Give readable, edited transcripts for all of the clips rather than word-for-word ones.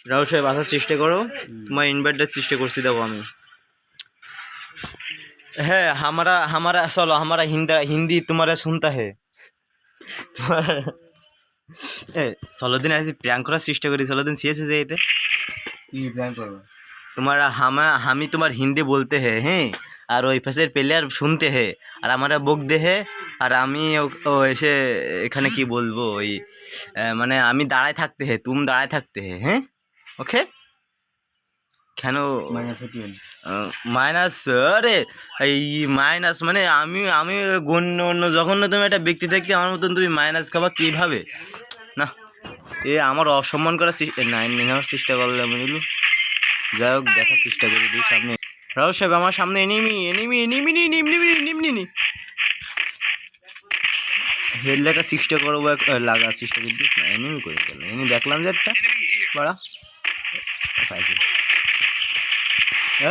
राहुल साहब आसार चेष्टा करो तुम्हार इनभाइटर चेष्टा करছি দেখো আমি है हमारा हमारा चलो हमारा हिंदी तुम्हारा सुनता है चलो दिन ऐसे प्रैंक করার চেষ্টা করি चलो दिन सीएस से যেতে কি প্ল্যান করব तुम्हारा हम तुम्हार हिंदी बोलते हैं हैं और ওই পাশের প্লেয়ার শুনতে हैं और हमारा বকতে हैं और আমি এসে এখানে কি বলবো ওই মানে আমি দাঁড়ায় থাকতে हैं तुम দাঁড়ায় থাকতে हैं हैं ओके কেন মাইনাস আরে এই মাইনাস মানে আমি আমি অন্য জঘন্য তুমি একটা ব্যক্তি দেখতে আমার মতন তুমি মাইনাস খাবা কীভাবে না এ আমার অসম্মান করার নেওয়ার চেষ্টা করলে বুঝলো যাই হোক দেখার চেষ্টা করি দিই সামনে রাহুল সাহেব আমার সামনে এনিমি এনিমি এনিমি নিমনি হেড লেখার চেষ্টা করবো লাগার চেষ্টা করি দিস না এনিমি করে গেল এনি দেখলাম যে একটা বড়া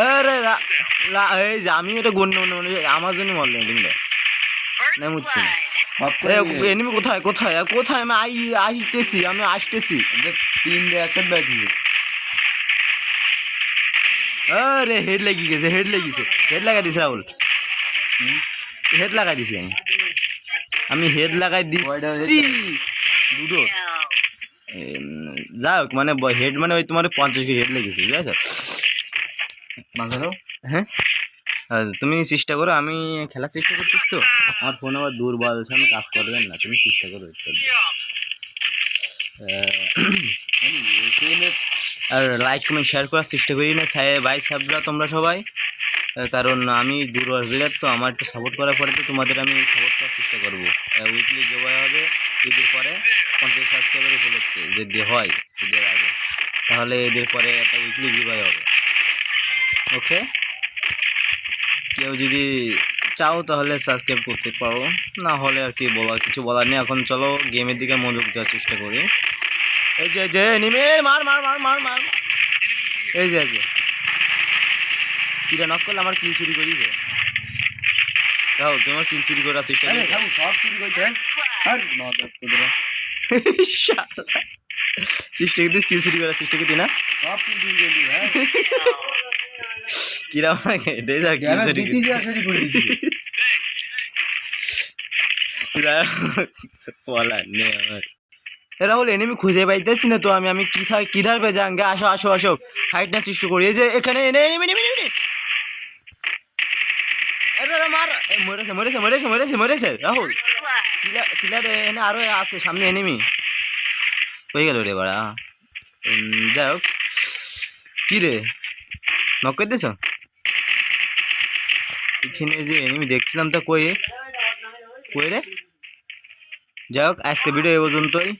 আরে এই যে আমি এটা গণ্য আমার জন্য মরল এনিমিটা না বুঝছি এনিমি কোথায় কোথায় কোথায় আমি আসতেছি আমি আসতেছি তিন দিয়ে একটা ব্যাটি আরে হেড লেগে গেছে হেড লাগাই দিছি রাহুল হেড লাগাই দিছি আমি হেড লাগাই দিছি দুটো যাই হোক মানে হেড মানে ওই তোমার 50 কি হেড লেগেছে ঠিক আছে হ্যাঁ তুমি চেষ্টা করো আমি খেলার চেষ্টা করছিস তো আমার ফোন আবার দুর্বল আমি কাজ করবেন না তুমি চেষ্টা করো আর লাইক কমেন্ট শেয়ার করার চেষ্টা করি না ভাই সাহেবরা তোমরা সবাই কারণ আমি দুর্বল প্লেয়ার তো আমার একটু সাপোর্ট করার পরে তো তোমাদের আমি সাপোর্ট করার চেষ্টা করবো উইকলি জবাই হবে ঈদের পরে 50 সাবস্ক্রাইবার উপলক্ষে যদি হয় ঈদের আগে তাহলে এদের পরে একটা উইকলি জবাই হবে ওকে কেউ যদি চাও তাহলে সাবস্ক্রাইব করতে পারো না হলে আর কি বলার কিছু বলার নেই এখন চলো গেমের দিকে মনোযোগ দেওয়ার চেষ্টা করি এই যে নিমে মার মার মার মার মার এই যে কিরা নক করলে আমার কিল চুরি করিবে যাও তোমার কিল চুরি করার চেষ্টা করি সব চুরি করতে আর চেষ্টা করতে কিল চুরি করার চেষ্টা করতে না সব চুরি করতে হ্যাঁ কিরা আমাকে দে যা কিল চুরি করে বলা নেই আমার রাহুল এনিমি খুঁজে পাইতেছি না তো আমি কিধার পে যাঙ্গে আসো আসো আসো ফাইট না সৃষ্টি করি এই যে এখানে এনিমি মার মরেছে রাহুল কিলার এনে আরো আছে সামনে এনিমি হয়ে গেল রে বাড়া যাই হোক কি রে নক করে দিছ এখানে যে এনিমি দেখছিলাম তা কই রে যাই হোক আজকে ভিডিও এই পর্যন্তই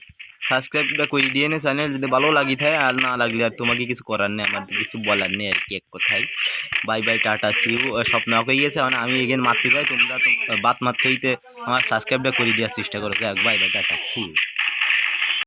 সাবস্ক্রাইবটা করে দিয়ে নে চ্যানেল যদি ভালো লাগি থাকে আর না লাগলে আর তোমাকে কিছু করার নেই আমার কিছু বলার নেই আর কি এক কথায় বাই বাই টাটা সিউ স্বপ্ন হয়ে গেছে মানে আমি এগেন মারতে যাই তোমরা বাত মারতেইতে আমার সাবস্ক্রাইবটা করে দেওয়ার চেষ্টা করো যাক বাই বাই টাটা সিউ